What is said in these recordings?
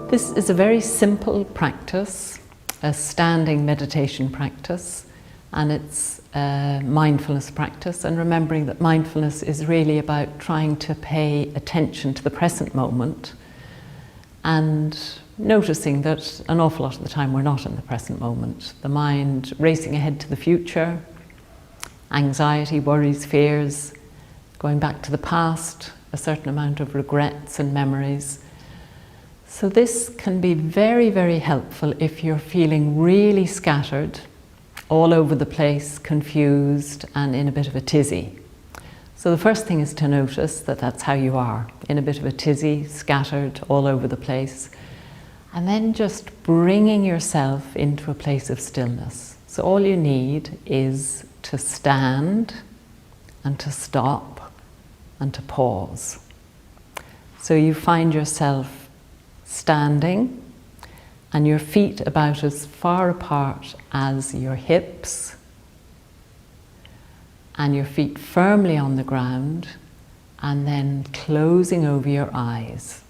This is a very simple practice, a standing meditation practice, and it's a mindfulness practice, and remembering that mindfulness is really about trying to pay attention to the present moment and noticing that an awful lot of the time we're not in the present moment. The mind racing ahead to the future, anxiety, worries, fears, going back to the past, a certain amount of regrets and memories. So this can be very, very helpful if you're feeling really scattered, all over the place, confused and in a bit of a tizzy. So the first thing is to notice that that's how you are, in a bit of a tizzy, scattered, all over the place. And then just bringing yourself into a place of stillness. So all you need is to stand and to stop and to pause. So you find yourself standing and your feet about as far apart as your hips and your feet firmly on the ground, and then closing over your eyes.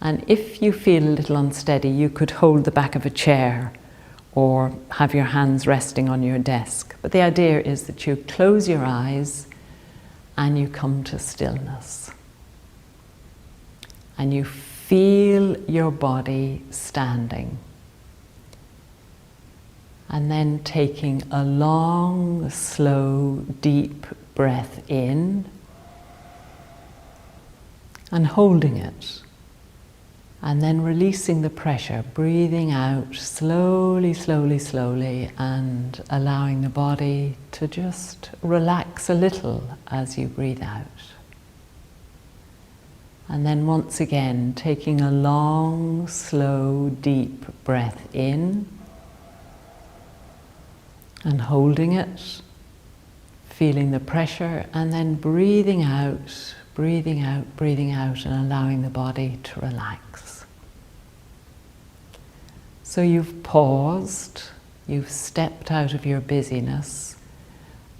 And if you feel a little unsteady, you could hold the back of a chair or have your hands resting on your desk. But the idea is that you close your eyes and you come to stillness. And you feel your body standing. And then taking a long, slow, deep breath in and holding it. And then releasing the pressure, breathing out slowly, slowly, slowly, and allowing the body to just relax a little as you breathe out. And then once again, taking a long, slow, deep breath in and holding it, feeling the pressure, and then breathing out, breathing out, breathing out, and allowing the body to relax. So you've paused, you've stepped out of your busyness,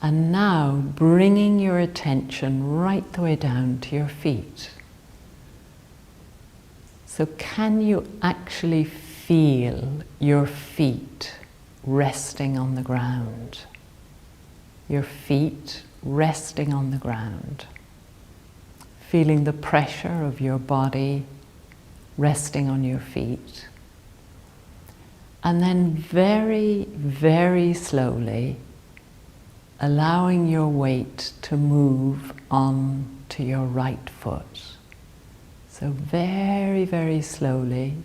and now bringing your attention right the way down to your feet. So can you actually feel your feet resting on the ground? Your feet resting on the ground. Feeling the pressure of your body resting on your feet. And then very, very slowly allowing your weight to move on to your right foot. So very, very slowly,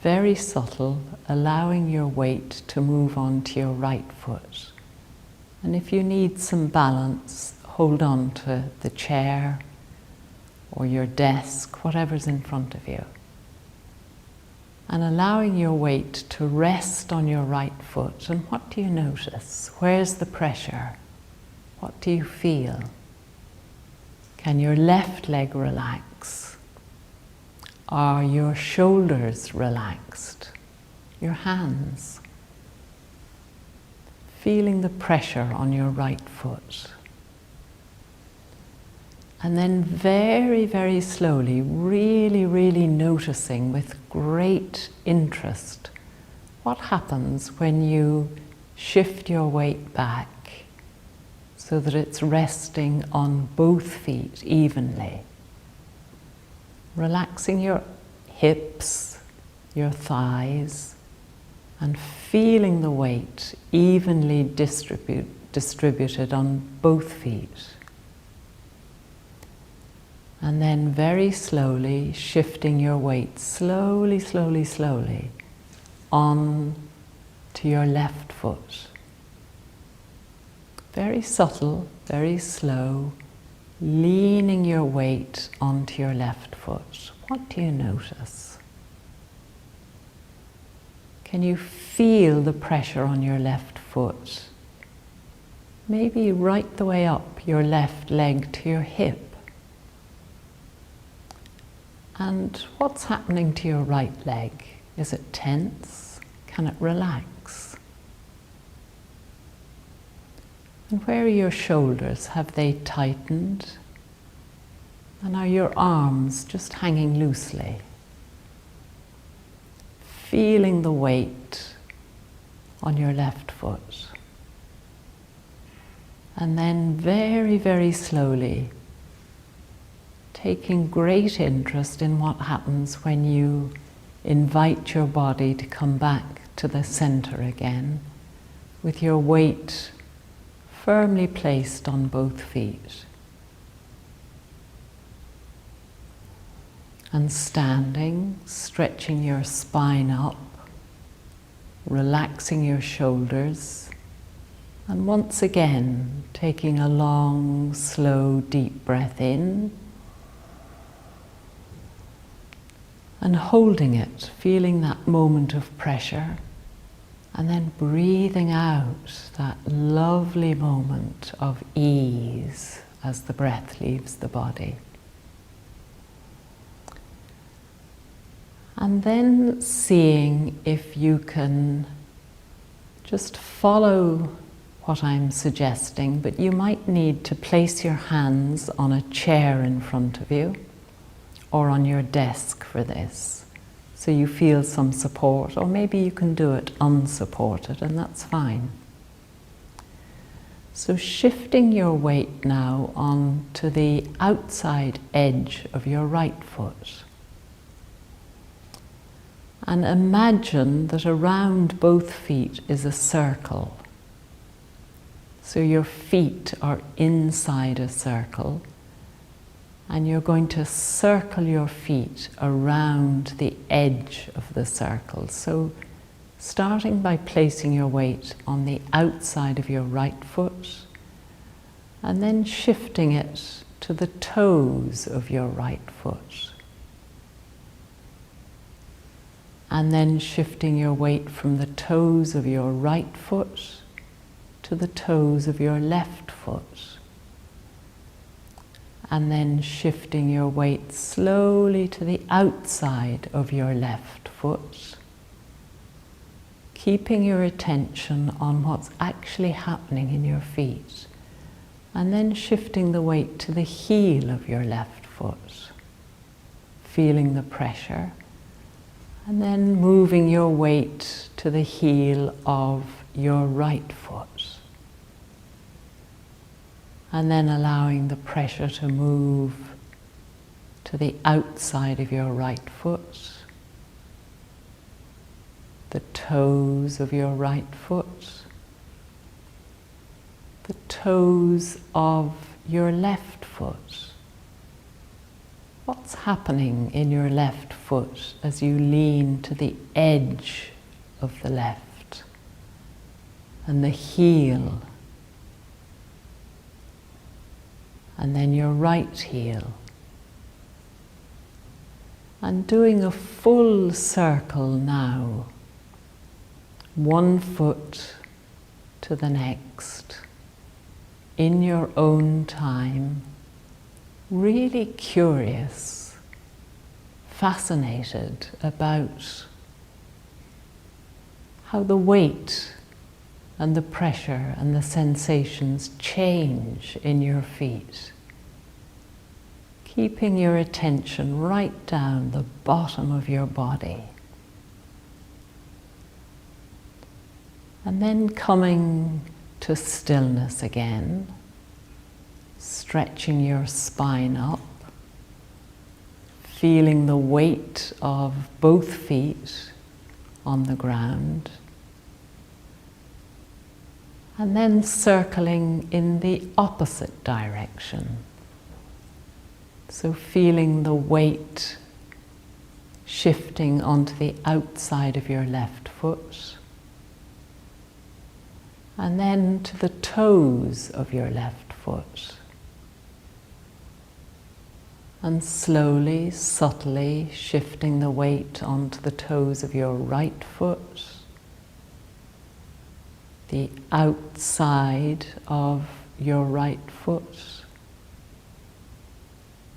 very subtle, allowing your weight to move on to your right foot. And if you need some balance, hold on to the chair or your desk, whatever's in front of you. And allowing your weight to rest on your right foot. And what do you notice? Where's the pressure? What do you feel? Can your left leg relax? Are your shoulders relaxed? Your hands? Feeling the pressure on your right foot. And then very, very slowly, really, really noticing with great interest what happens when you shift your weight back so that it's resting on both feet evenly. Relaxing your hips, your thighs, and feeling the weight evenly distributed on both feet. And then very slowly shifting your weight slowly, slowly, slowly on to your left foot. Very subtle, very slow, leaning your weight onto your left foot. What do you notice? Can you feel the pressure on your left foot? Maybe right the way up your left leg to your hip. And what's happening to your right leg? Is it tense? Can it relax? And where are your shoulders? Have they tightened? And are your arms just hanging loosely? feeling the weight on your left foot. And then very, very slowly, taking great interest in what happens when you invite your body to come back to the center again, with your weight firmly placed on both feet. And standing, stretching your spine up, relaxing your shoulders, and once again taking a long, slow, deep breath in and holding it, feeling that moment of pressure, and then breathing out that lovely moment of ease as the breath leaves the body. And then seeing if you can just follow what I'm suggesting, but you might need to place your hands on a chair in front of you or on your desk for this, so you feel some support, or maybe you can do it unsupported, and that's fine. So shifting your weight now onto the outside edge of your right foot. And imagine that around both feet is a circle. So your feet are inside a circle, and you're going to circle your feet around the edge of the circle. So starting by placing your weight on the outside of your right foot, and then shifting it to the toes of your right foot. And then shifting your weight from the toes of your right foot to the toes of your left foot. And then shifting your weight slowly to the outside of your left foot, keeping your attention on what's actually happening in your feet, and then shifting the weight to the heel of your left foot, feeling the pressure, and then moving your weight to the heel of your right foot. And then allowing the pressure to move to the outside of your right foot, the toes of your right foot, the toes of your left foot. What's happening in your left foot as you lean to the edge of the left, and the heel, and then your right heel, and doing a full circle now, one foot to the next, in your own time, really curious, fascinated about how the weight and the pressure and the sensations change in your feet. Keeping your attention right down the bottom of your body. And then coming to stillness again, stretching your spine up, feeling the weight of both feet on the ground, and then circling in the opposite direction. So feeling the weight shifting onto the outside of your left foot, and then to the toes of your left foot. And slowly, subtly shifting the weight onto the toes of your right foot, the outside of your right foot,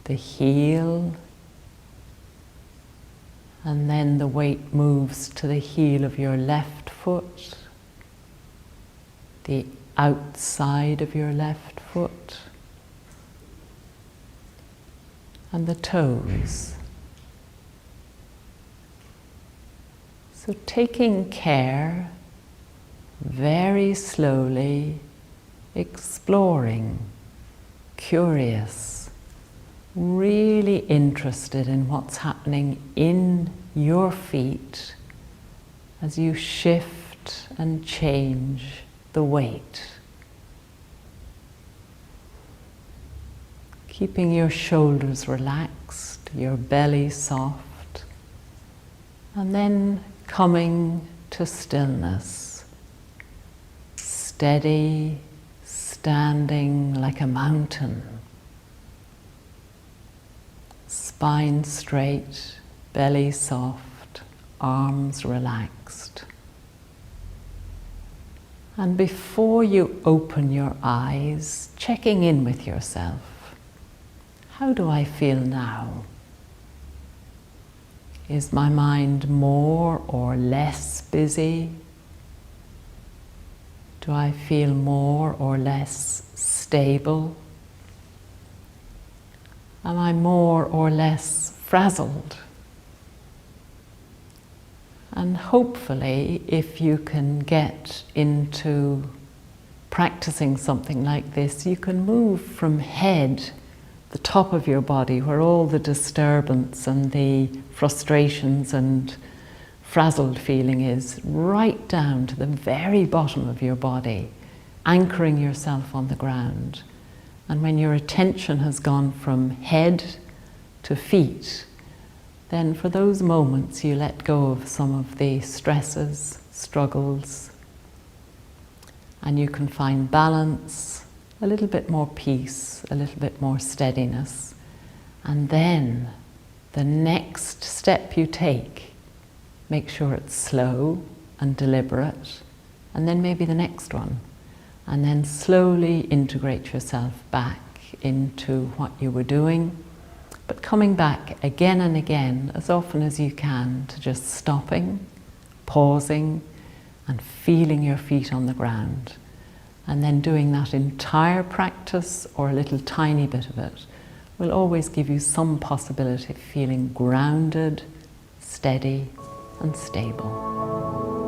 the heel, and then the weight moves to the heel of your left foot, the outside of your left foot, and the toes. So taking care, very slowly exploring, curious, really interested in what's happening in your feet as you shift and change the weight. Keeping your shoulders relaxed, your belly soft, and then coming to stillness, steady, standing like a mountain, spine straight, belly soft, arms relaxed. And before you open your eyes, checking in with yourself. How do I feel now? Is my mind more or less busy? Do I feel more or less stable? Am I more or less frazzled? And hopefully, if you can get into practicing something like this, you can move from head, the top of your body, where all the disturbance and the frustrations and frazzled feeling is, right down to the very bottom of your body, anchoring yourself on the ground. And when your attention has gone from head to feet, then for those moments you let go of some of the stresses, struggles, and you can find balance, a little bit more peace, a little bit more steadiness. And then the next step you take, make sure it's slow and deliberate, and then maybe the next one. And then slowly integrate yourself back into what you were doing, but coming back again and again, as often as you can, to just stopping, pausing, and feeling your feet on the ground. And then doing that entire practice, or a little tiny bit of it, will always give you some possibility of feeling grounded, steady, and stable.